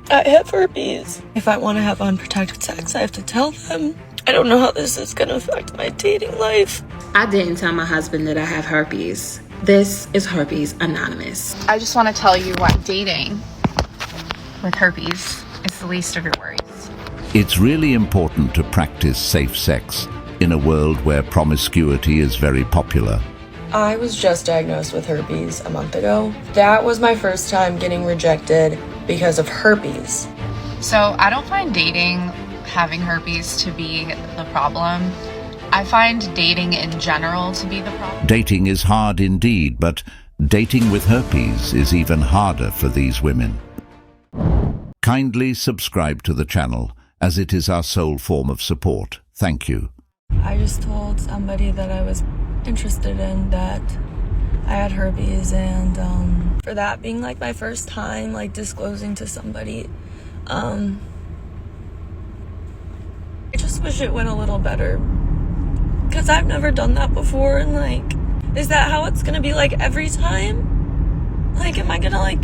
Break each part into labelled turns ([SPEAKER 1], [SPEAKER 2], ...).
[SPEAKER 1] I have herpes. If I want to have unprotected sex, I have to tell them. I don't know how this is going to affect my dating life.
[SPEAKER 2] I didn't tell my husband that I have herpes. This is Herpes Anonymous.
[SPEAKER 3] I just want to tell you why dating with herpes is the least of your worries.
[SPEAKER 4] It's really important to practice safe sex in a world where promiscuity is very popular.
[SPEAKER 1] I was just diagnosed with herpes a month ago. That was my first time getting rejected because of herpes.
[SPEAKER 3] So I don't find dating having herpes to be the problem. I find dating in general to be the problem.
[SPEAKER 4] Dating is hard indeed, but dating with herpes is even harder for these women. Kindly subscribe to the channel, as it is our sole form of support. Thank you.
[SPEAKER 1] I just told somebody that I was interested in that I had herpes, and for that being like my first time like disclosing to somebody, I just wish it went a little better, because I've never done that before. And like, is that how it's gonna be like every time? Like, am I gonna like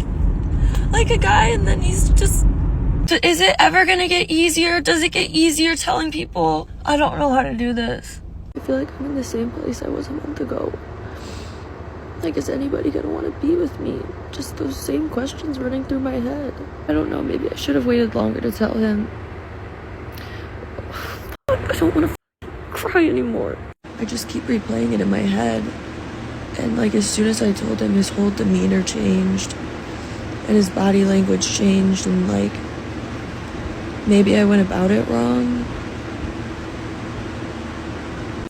[SPEAKER 1] a guy and then he's just, is it ever gonna get easier? Does it get easier telling people? I don't know how to do this. I feel like I'm in the same place I was a month ago. Like, is anybody gonna want to be with me? Just those same questions running through my head. I don't know, maybe I should have waited longer to tell him. I don't want to cry anymore. I just keep replaying it in my head. And like, as soon as I told him, his whole demeanor changed. And his body language changed, and like, maybe I went about it wrong.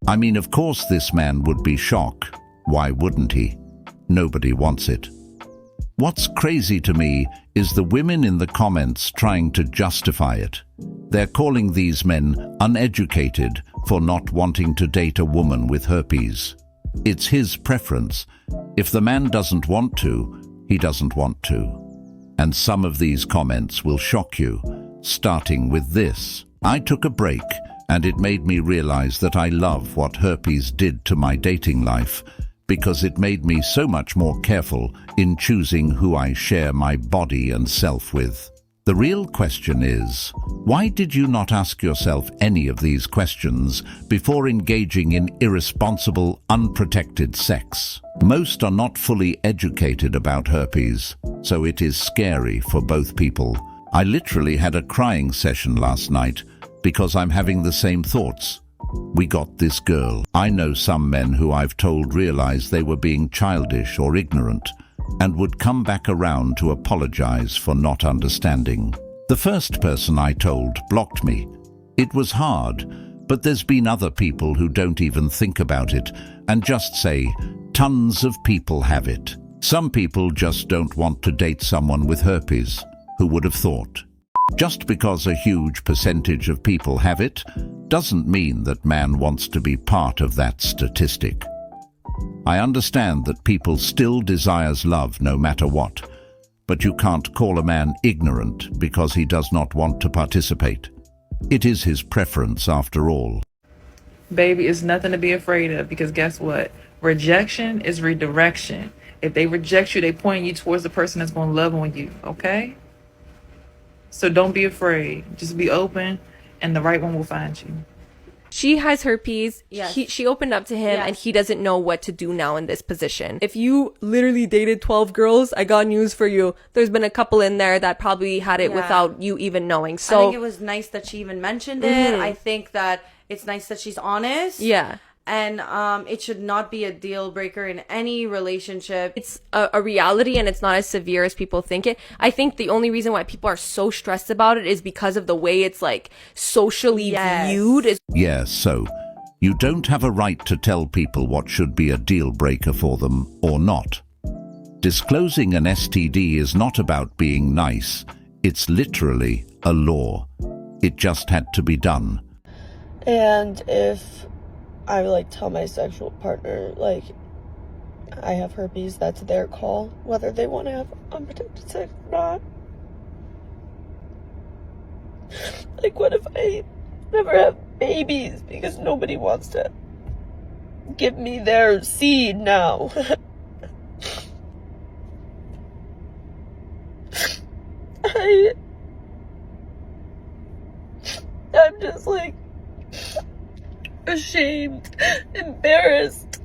[SPEAKER 4] I mean, of course this man would be shocked. Why wouldn't he? Nobody wants it. What's crazy to me is the women in the comments trying to justify it. They're calling these men uneducated for not wanting to date a woman with herpes. It's his preference. If the man doesn't want to, he doesn't want to. And some of these comments will shock you, starting with this. I took a break, and it made me realize that I love what herpes did to my dating life, because it made me so much more careful in choosing who I share my body and self with. The real question is, why did you not ask yourself any of these questions before engaging in irresponsible, unprotected sex? Most are not fully educated about herpes, so it is scary for both people. I literally had a crying session last night because I'm having the same thoughts. We got this girl. I know some men who I've told realize they were being childish or ignorant, and would come back around to apologize for not understanding. The first person I told blocked me. It was hard, but there's been other people who don't even think about it and just say, tons of people have it. Some people just don't want to date someone with herpes. Who would have thought? Just because a huge percentage of people have it, doesn't mean that man wants to be part of that statistic. I understand that people still desires love no matter what, but you can't call a man ignorant because he does not want to participate. It is his preference after all.
[SPEAKER 5] Baby, it's nothing to be afraid of, because guess what? Rejection is redirection. If they reject you, they point you towards the person that's going to love on you, okay? So don't be afraid. Just be open, and the right one will find you.
[SPEAKER 6] She has herpes.
[SPEAKER 7] Yes.
[SPEAKER 6] She opened up to him,
[SPEAKER 7] Yes.
[SPEAKER 6] and he doesn't know what to do now in this position. If you literally dated 12 girls, I got news for you. There's been a couple in there that probably had it
[SPEAKER 7] Yeah.
[SPEAKER 6] without you even knowing.
[SPEAKER 7] I
[SPEAKER 6] So
[SPEAKER 7] think it was nice that she even mentioned it. I think that it's nice that she's honest.
[SPEAKER 6] yeah.
[SPEAKER 7] And it should not be a deal breaker in any relationship.
[SPEAKER 6] It's a reality, and it's not as severe as people think it. I think the only reason why people are so stressed about it is because of the way it's like socially
[SPEAKER 7] Yes.
[SPEAKER 6] viewed.
[SPEAKER 4] Yes, so you don't have a right to tell people what should be a deal breaker for them or not. Disclosing an STD is not about being nice. It's literally a law. It just had to be done.
[SPEAKER 1] And if I like tell my sexual partner like I have herpes, that's their call, whether they want to have unprotected sex or not. Like, what if I never have babies because nobody wants to give me their seed now? just like ashamed, embarrassed.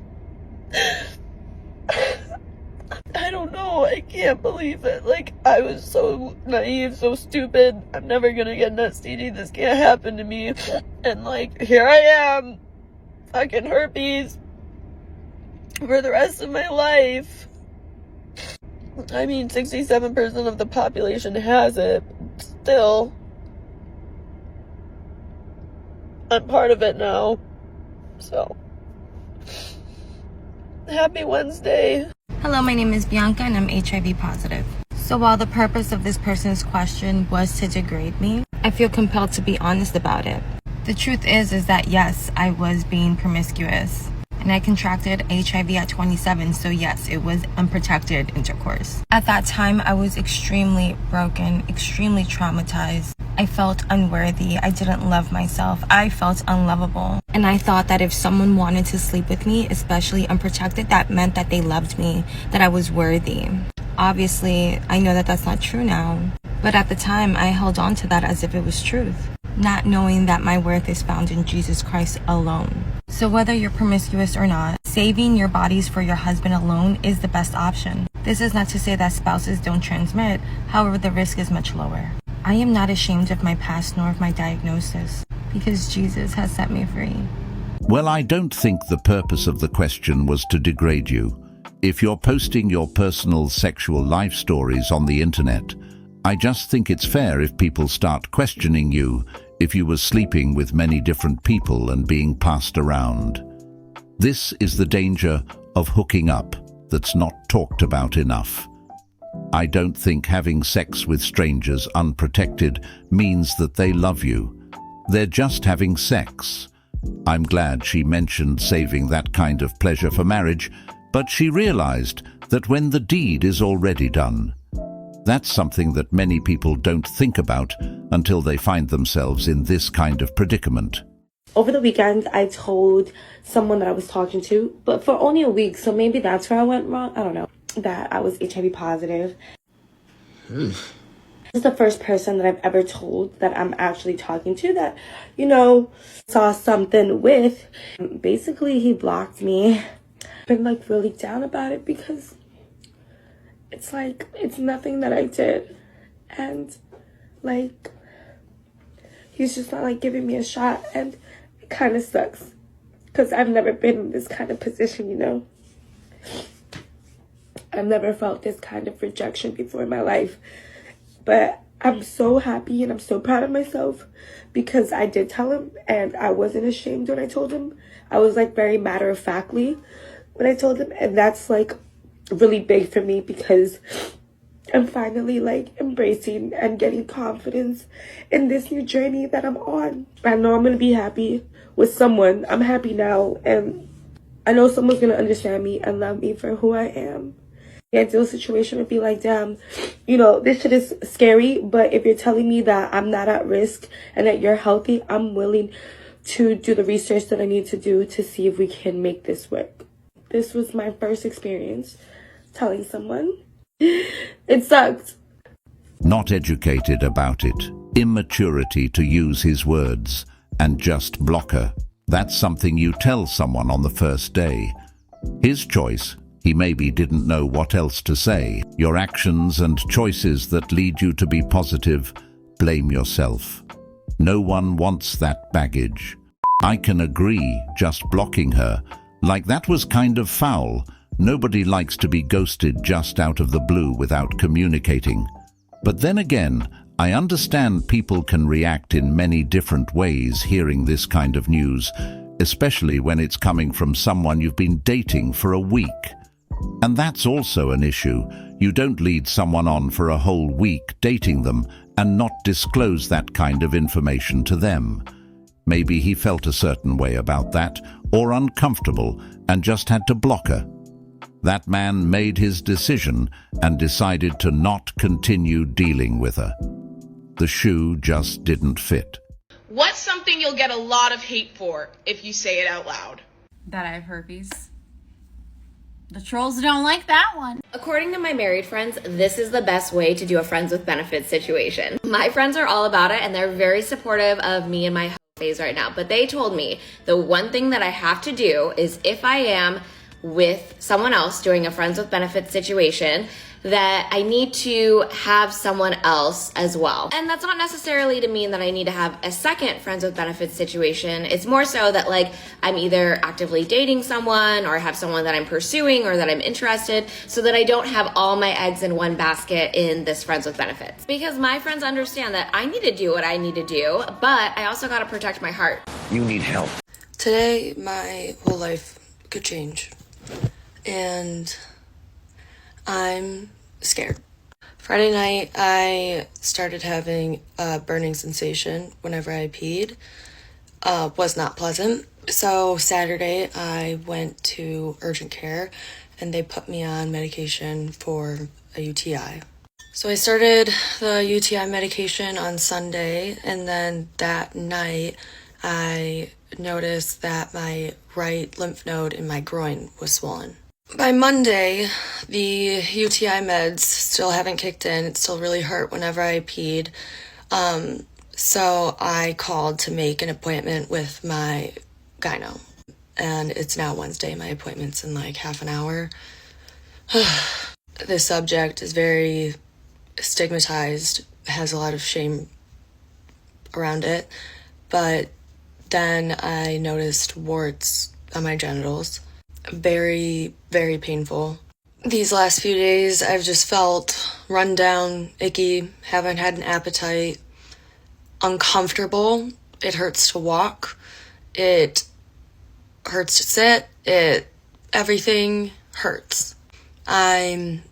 [SPEAKER 1] I don't know. I can't believe it. Like, I was so naive, so stupid. I'm never gonna get an STD. This can't happen to me. And like, here I am, fucking herpes for the rest of my life. I mean, 67% of the population has it. Still, I'm part of it now. So, happy Wednesday.
[SPEAKER 8] Hello, my name is Bianca and I'm HIV positive. So while the purpose of this person's question was to degrade me, I feel compelled to be honest about it. The truth is that yes, I was being promiscuous. And I contracted HIV at 27, so yes, it was unprotected intercourse. At that time, I was extremely broken, extremely traumatized. I felt unworthy. I didn't love myself. I felt unlovable. And I thought that if someone wanted to sleep with me, especially unprotected, that meant that they loved me, that I was worthy. Obviously, I know that that's not true now. But at the time, I held on to that as if it was truth, not knowing that my worth is found in Jesus Christ alone. So whether you're promiscuous or not, saving your bodies for your husband alone is the best option. This is not to say that spouses don't transmit, however, the risk is much lower. I am not ashamed of my past nor of my diagnosis, because Jesus has set me free.
[SPEAKER 4] Well, I don't think the purpose of the question was to degrade you. If you're posting your personal sexual life stories on the internet, I just think it's fair if people start questioning you if you were sleeping with many different people and being passed around. This is the danger of hooking up that's not talked about enough. I don't think having sex with strangers unprotected means that they love you. They're just having sex. I'm glad she mentioned saving that kind of pleasure for marriage, but she realized that when the deed is already done, that's something that many people don't think about until they find themselves in this kind of predicament.
[SPEAKER 9] Over the weekend, I told someone that I was talking to, but for only a week, so maybe that's where I went wrong. I don't know. That I was HIV positive. This is the first person that I've ever told that I'm actually talking to that, you know, saw something with. Basically, he blocked me. I've been like really down about it because it's like, it's nothing that I did. And like, he's just not like giving me a shot, and it kind of sucks because I've never been in this kind of position, you know. I've never felt this kind of rejection before in my life. But I'm so happy and I'm so proud of myself because I did tell him, and I wasn't ashamed when I told him. I was like very matter-of-factly when I told him, and that's like really big for me because I'm finally like embracing and getting confidence in this new journey that I'm on. I know I'm going to be happy with someone. I'm happy now, and I know someone's going to understand me and love me for who I am. The ideal situation would be like, damn, you know, this shit is scary, but if you're telling me that I'm not at risk and that you're healthy, I'm willing to do the research that I need to do to see if we can make this work. This was my first experience telling someone. It sucked.
[SPEAKER 4] Not educated about it, immaturity to use his words, and just block her. That's something you tell someone on the first day. His choice. He maybe didn't know what else to say. Your actions and choices that lead you to be positive, blame yourself. No one wants that baggage. I can agree, just blocking her, like that was kind of foul. Nobody likes to be ghosted just out of the blue without communicating. But then again, I understand people can react in many different ways hearing this kind of news, especially when it's coming from someone you've been dating for a week. And that's also an issue. You don't lead someone on for a whole week dating them and not disclose that kind of information to them. Maybe he felt a certain way about that, or uncomfortable, and just had to block her. That man made his decision and decided to not continue dealing with her. The shoe just didn't fit.
[SPEAKER 10] What's something you'll get a lot of hate for if you say it out loud?
[SPEAKER 11] That I have herpes. The trolls don't like that one.
[SPEAKER 12] According to my married friends, this is the best way to do a friends with benefits situation. My friends are all about it, and they're very supportive of me and my phase right now, but they told me the one thing that I have to do is if I am with someone else doing a friends with benefits situation, that I need to have someone else as well. And that's not necessarily to mean that I need to have a second friends with benefits situation. It's more so that like I'm either actively dating someone or have someone that I'm pursuing or that I'm interested, so that I don't have all my eggs in one basket in this friends with benefits. Because my friends understand that I need to do what I need to do, but I also got to protect my heart.
[SPEAKER 13] You need help.
[SPEAKER 14] Today, my whole life could change. And I'm scared. Friday night, I started having a burning sensation whenever I peed. Was not pleasant. So Saturday, I went to urgent care and they put me on medication for a UTI. So I started the UTI medication on Sunday, and then that night, I noticed that my right lymph node in my groin was swollen. By Monday, the UTI meds still haven't kicked in. It still really hurt whenever I peed. So I called to make an appointment with my gyno. And it's now Wednesday. My appointment's in like half an hour. This subject is very stigmatized, has a lot of shame around it. But then I noticed warts on my genitals. Very, very painful. These last few days, I've just felt run down, icky, haven't had an appetite, uncomfortable. It hurts to walk. It hurts to sit. Everything hurts. I'm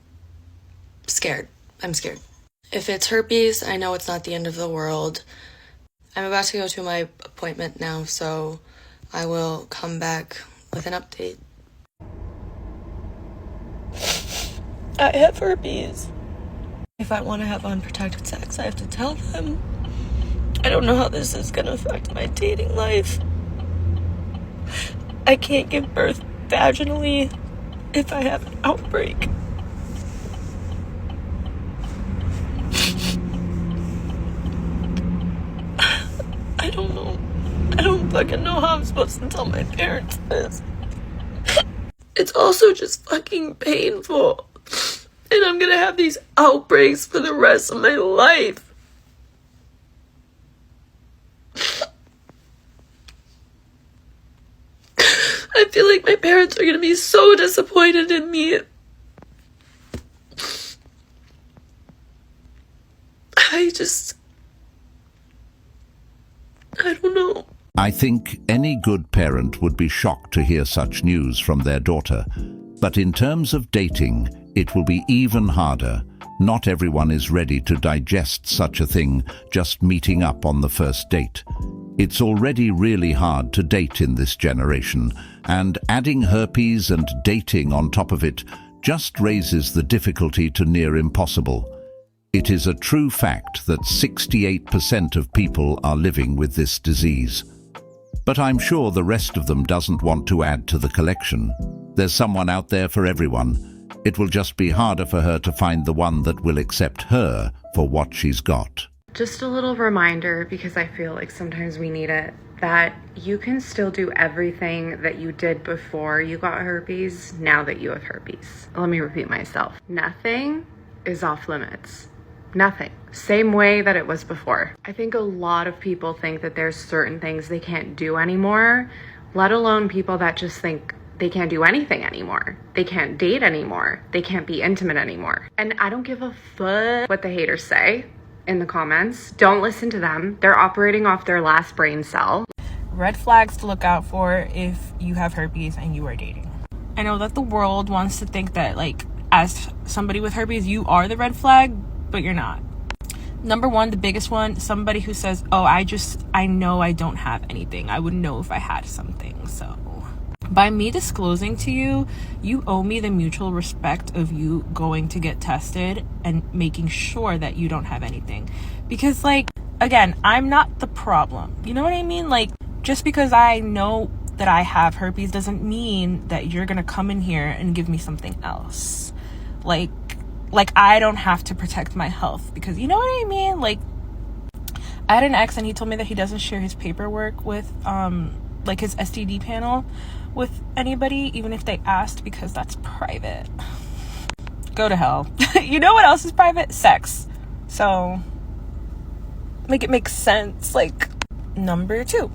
[SPEAKER 14] scared. I'm scared. If it's herpes, I know it's not the end of the world. I'm about to go to my appointment now, so I will come back with an update.
[SPEAKER 1] I have herpes. If I want to have unprotected sex, I have to tell them. I don't know how this is going to affect my dating life. I can't give birth vaginally if I have an outbreak. I don't know. I don't fucking know how I'm supposed to tell my parents this. It's also just fucking painful. And I'm gonna have these outbreaks for the rest of my life. I feel like my parents are gonna be so disappointed in me. I don't know.
[SPEAKER 4] I think any good parent would be shocked to hear such news from their daughter. But in terms of dating, it will be even harder. Not everyone is ready to digest such a thing, just meeting up on the first date. It's already really hard to date in this generation, and adding herpes and dating on top of it just raises the difficulty to near impossible. It is a true fact that 68% of people are living with this disease. But I'm sure the rest of them doesn't want to add to the collection. There's someone out there for everyone. It will just be harder for her to find the one that will accept her for what she's got.
[SPEAKER 3] Just a little reminder, because I feel like sometimes we need it, that you can still do everything that you did before you got herpes now that you have herpes. Let me repeat myself. Nothing is off limits. Nothing. Same way that it was before. I think a lot of people think that there's certain things they can't do anymore, let alone people that just think they can't do anything anymore. They can't date anymore. They can't be intimate anymore. And I don't give a fuck what the haters say in the comments. Don't listen to them. They're operating off their last brain cell.
[SPEAKER 6] Red flags to look out for if you have herpes and you are dating. I know that the world wants to think that, like, as somebody with herpes, you are the red flag, but you're not. Number one, the biggest one, somebody who says, oh, I know I don't have anything. I would know if I had something. So by me disclosing to you, you owe me the mutual respect of you going to get tested and making sure that you don't have anything. Because, like, again, I'm not the problem. You know what I mean? Like, just because I know that I have herpes doesn't mean that you're gonna come in here and give me something else. Like I don't have to protect my health, because you know what I mean? Like, I had an ex and he told me that he doesn't share his paperwork with like his STD panel with anybody, even if they asked, because that's private. Go to hell. You know what else is private? Sex. So make it make sense. Like, number 2,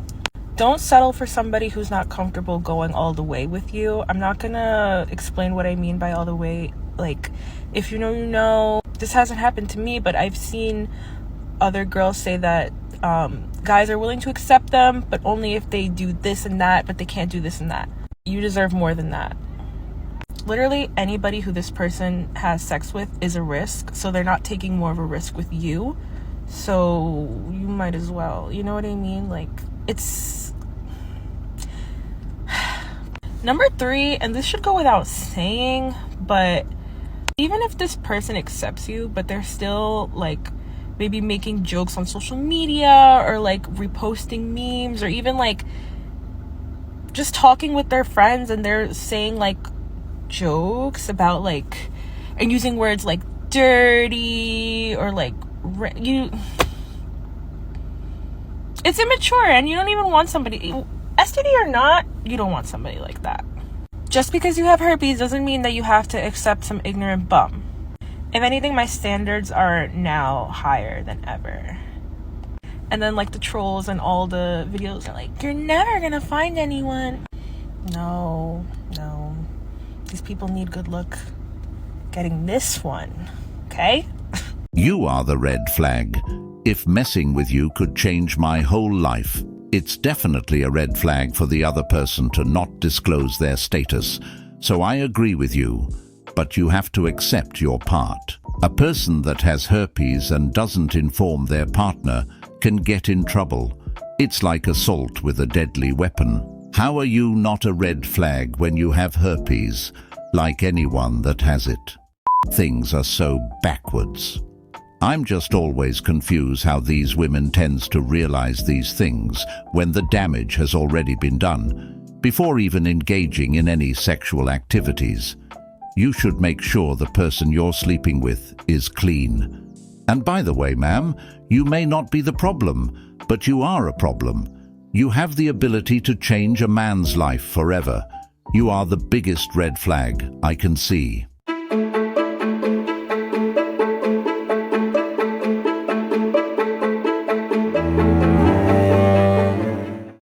[SPEAKER 6] don't settle for somebody who's not comfortable going all the way with you. I'm not gonna explain what I mean by all the way. Like, if you know, you know. This hasn't happened to me, but I've seen other girls say that guys are willing to accept them, but only if they do this and that, but they can't do this and that. You deserve more than that. Literally anybody who this person has sex with is a risk, so they're not taking more of a risk with you, so you might as well, you know what I mean? Like, it's number 3, and this should go without saying, but even if this person accepts you, but they're still like maybe making jokes on social media or like reposting memes or even like just talking with their friends and they're saying like jokes about like and using words like dirty or like it's immature and you don't even want somebody, STD or not, you don't want somebody like that. Just because you have herpes doesn't mean that you have to accept some ignorant bum. If anything, my standards are now higher than ever. And then like the trolls and all the videos are like, you're never gonna find anyone. No. These people need good luck getting this one, okay?
[SPEAKER 4] You are the red flag. If messing with you could change my whole life, it's definitely a red flag for the other person to not disclose their status. So I agree with you, but you have to accept your part. A person that has herpes and doesn't inform their partner can get in trouble. It's like assault with a deadly weapon. How are you not a red flag when you have herpes, like anyone that has it? Things are so backwards. I'm just always confused how these women tends to realize these things when the damage has already been done, before even engaging in any sexual activities. You should make sure the person you're sleeping with is clean. And by the way, ma'am, you may not be the problem, but you are a problem. You have the ability to change a man's life forever. You are the biggest red flag I can see.